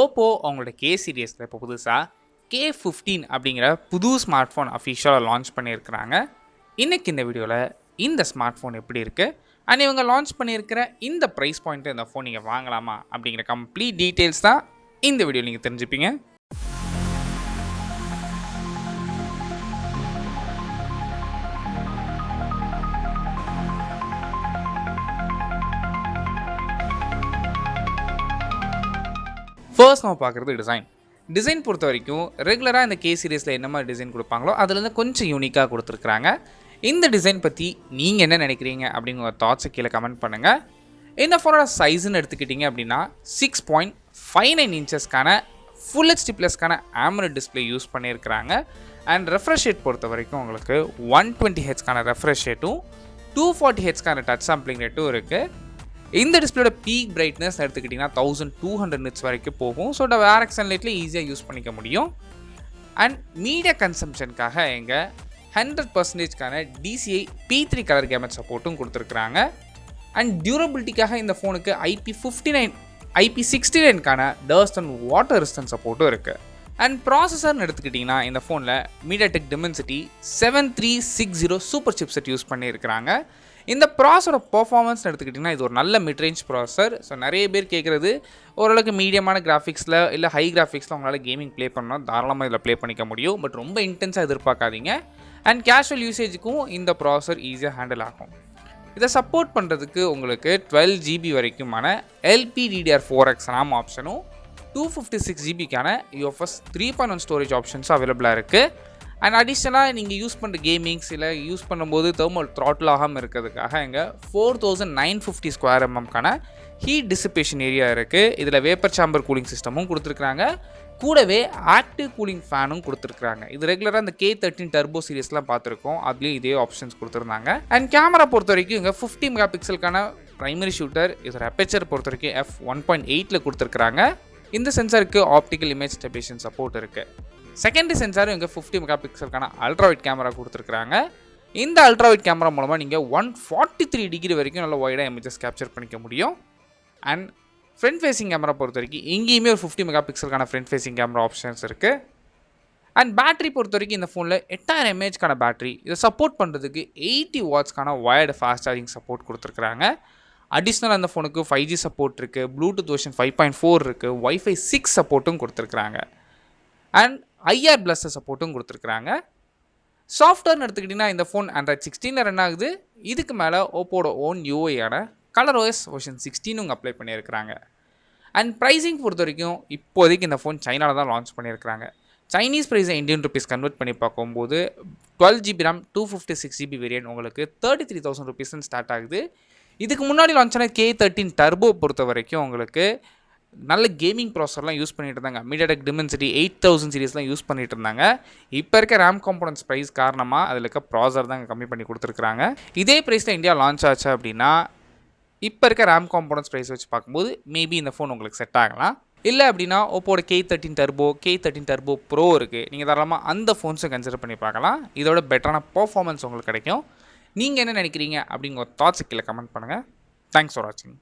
OPPO அவங்களோட K சீரிஸில் இப்போ புதுசாக K15 அப்படிங்கிற புது ஸ்மார்ட் ஃபோன் அஃபிஷியலாக லான்ச் பண்ணியிருக்கிறாங்க. இன்றைக்கி இந்த வீடியோவில் இந்த ஸ்மார்ட் ஃபோன் எப்படி இருக்குது அண்ட் இவங்க லான்ச் பண்ணியிருக்கிற இந்த ப்ரைஸ் பாயிண்ட்டு இந்த ஃபோன் நீங்கள் வாங்கலாமா அப்படிங்கிற கம்ப்ளீட் டீட்டெயில்ஸ் தான் இந்த வீடியோ நீங்கள் தெரிஞ்சுப்பீங்க. ஃபர்ஸ்ட் நம்ம பார்க்குறது டிசைன் பொறுத்த வரைக்கும் ரெகுலராக இந்த K சீரிஸில் என்ன மாதிரி டிசைன் கொடுப்பாங்களோ அதுலேருந்து கொஞ்சம் யூனிக்காக கொடுத்துருக்குறாங்க. இந்த டிசைன் பற்றி நீங்கள் என்ன நினைக்கிறீங்க அப்படிங்கிற தாட்ஸை கீழே கமெண்ட் பண்ணுங்கள். இந்த ஃபோனோட சைஸ்ன்னு எடுத்துக்கிட்டிங்க அப்படின்னா 6.59 இன்ச்சஸ்க்கான ஃபுல் ஹெச்டி ப்ளஸ்க்கான AMOLED டிஸ்பிளே யூஸ் பண்ணியிருக்கிறாங்க. அண்ட் ரெஃப்ரெஷ் ரேட் பொறுத்த வரைக்கும் உங்களுக்கு 120 ஹெச்க்கான ரெஃப்ரெஷ் ரேட்டும் 240 ஹெச்க்கான டச் சாம்பிளிங் ரேட்டும் இருக்குது. இந்த டிஸ்பிளேட பீக் பிரைட்னஸ் எடுத்துக்கிட்டிங்கன்னா 1200 நிட்ஸ் வரைக்கும் போகும். ஸோ வேர் சன்லைட்டில் ஈஸியாக யூஸ் பண்ணிக்க முடியும். அண்ட் மீடியா கன்சம்ஷனுக்காக எங்கள் 100%க்கான DCI P3 கலர் கேமரா சப்போர்ட்டும் கொடுத்துருக்குறாங்க. அண்ட் டியூரபிலிட்டிக்காக இந்த ஃபோனுக்கு IP69க்கான டஸ்ட் அண்ட் வாட்டர் ரெசிஸ்டன்ட் சப்போர்ட்டும் இருக்குது. அண்ட் ப்ராசஸர்னு எடுத்துக்கிட்டிங்கன்னா இந்த ஃபோனில் MediaTek Dimensity 7360 super chipset use பண்ணியிருக்கிறாங்க. இந்த ப்ராசரோட பர்ஃபார்மன்ஸ் எடுத்துக்கிட்டிங்கன்னா இது ஒரு நல்ல மிட்ரேஞ்ச் ப்ராசர். ஸோ நிறைய பேர் கேட்குறது ஓரளவுக்கு மீடியமான கிராஃபிக்ஸில் இல்லை ஹை கிராஃபிக்ஸில் உங்களால் கேமிங் ப்ளே பண்ணால் தாராளமாக இதில் ப்ளே பண்ணிக்க முடியும். பட் ரொம்ப இன்டென்ஸாக எதிர்பார்க்காதீங்க. அண்ட் கேஷுவல் யூசேஜுக்கும் இந்த ப்ராசர் ஈஸியாக ஹேண்டில் ஆகும். இதை சப்போர்ட் பண்ணுறதுக்கு உங்களுக்கு 12 GB வரைக்குமான LPDDR4X RAM ஆப்ஷனும் 256 GBக்கான UFS 3.1 ஸ்டோரேஜ் ஆப்ஷன்ஸும் அவைலபிளாக இருக்குது. அண்ட் அடிஷ்னலாக நீங்கள் யூஸ் பண்ணுற கேமிங்ஸ் இல்லை யூஸ் பண்ணும்போது தெர்மல் த்ராட்டில் ஆகாமல் இருக்கிறதுக்காக இங்கே 4950 ஸ்கொயர் எம்எம்க்கான ஹீட் டிசிபேஷன் ஏரியா இருக்குது. இதில் வேப்பர் சாம்பர் கூலிங் சிஸ்டமும் கொடுத்துருக்குறாங்க. கூடவே ஆக்டிவ் கூலிங் ஃபேனும் கொடுத்துருக்குறாங்க. இது ரெகுலராக இந்த K13 டர்போ சீரிஸ்லாம் பார்த்துருக்கோம். அதுலேயும் இதே ஆப்ஷன்ஸ் கொடுத்துருந்தாங்க. அண்ட் கேமரா பொறுத்த வரைக்கும் இங்கே 50 மெகா பிக்சலுக்கான ப்ரைமரி ஷூட்டர், இதோட அப்பேச்சர் பொறுத்த வரைக்கும் f1.8ல் கொடுத்துருக்குறாங்க. இந்த சென்சாருக்கு ஆப்டிக்கல் இமேஜ் ஸ்டெபிலேஷன் சப்போர்ட் இருக்குது. செகண்டரி சென்சாரும் இங்கே 50 மெகா பிக்சலுக்கான அல்ட்ராவைட் கேமரா கொடுத்துருக்குறாங்க. இந்த அல்ட்ராவைட் கேமரா மூலமாக நீங்கள் 143 டிகிரி வரைக்கும் நல்ல வைடாக இமேஜஸ் கேப்சர் பண்ணிக்க முடியும். அண்ட் ஃப்ரண்ட் ஃபேஸிங் கேமரா பொறுத்த வரைக்கும் இங்கேயுமே ஒரு 50 மெகா பிக்சலுக்கான ஃப்ரண்ட் ஃபேஸிங் கேமரா ஆப்ஷன்ஸ் இருக்குது. அண்ட் பேட்டரி பொறுத்த வரைக்கும் இந்த ஃபோனில் 8000 mAhக்கான பேட்டரி, இதை சப்போர்ட் பண்ணுறதுக்கு 80 வாட்ஸ்க்கான வயர்டு ஃபாஸ்ட் சார்ஜிங் சப்போர்ட் கொடுத்துருக்குறாங்க. அடிஷ்னல் அந்த ஃபோனுக்கு 5G சப்போர்ட் இருக்குது, ப்ளூடூத் வெர்ஷன் 5.4 இருக்குது, Wi-Fi 6 சப்போர்ட்டும் கொடுத்துருக்குறாங்க. அண்ட் IR பிளஸ் சப்போர்ட்டும் கொடுத்துருக்குறாங்க. சாஃப்ட்வேர்னு எடுத்துக்கிட்டிங்கன்னா இந்த ஃபோன் Android 16 ரன் ஆகுது. இதுக்கு மேலே ஓப்போட ஓன் UIயான ColorOS வெர்ஷன் 16 இங்கே அப்ளை பண்ணியிருக்கிறாங்க. அண்ட் ப்ரைஸிங் பொறுத்த வரைக்கும் இப்போதைக்கு இந்த ஃபோன் சைனாவில் தான் லான்ச் பண்ணியிருக்கிறாங்க. சைனீஸ் ப்ரைஸை இந்தியன் ருபீஸ் கன்வெர்ட் பண்ணி பார்க்கும்போது 12 GB RAM 256 GB வேரியன்ட் உங்களுக்கு 33,000 ருபீஸ்ன்னு ஸ்டார்ட் ஆகுது. இதுக்கு முன்னாடி லான்ச் ஆன K13 டர்போ பொறுத்த வரைக்கும் உங்களுக்கு நல்ல கேமிங் ப்ராசர்லாம் யூஸ் பண்ணிட்டு இருந்தாங்க. MediaTek Dimensity 8000 சீரிஸ்லாம் யூஸ் பண்ணிட்டு இருந்தாங்க. இப்போ இருக்க RAM காம்போனன்ட்ஸ் ப்ரைஸ் காரணமாக அதில் இருக்க ப்ராசர் தான் கம்மி பண்ணி கொடுத்துருக்குறாங்க. இதே ப்ரைஸில் இந்தியா லான்ச் ஆச்சு அப்படின்னா இப்போ இருக்க RAM காம்போனன்ட்ஸ் ப்ரைஸ் வச்சு பார்க்கும்போது மேபி இந்த ஃபோன் உங்களுக்கு செட் ஆகலாம். இல்லை அப்படின்னா ஓப்போட K13 டர்போ ப்ரோ இருக்குது. நீங்கள் தாராளமாக அந்த ஃபோன்ஸை கன்சிடர் பண்ணி பார்க்கலாம். இதோட பெட்டரான பர்ஃபார்மன்ஸ் உங்களுக்கு கிடைக்கும். நீங்கள் என்ன நினைக்கிறீங்க அப்படிங்கிற தாட்ஸ் கீழே கமெண்ட் பண்ணுங்கள். தேங்க்ஸ் ஃபார் வாட்சிங்.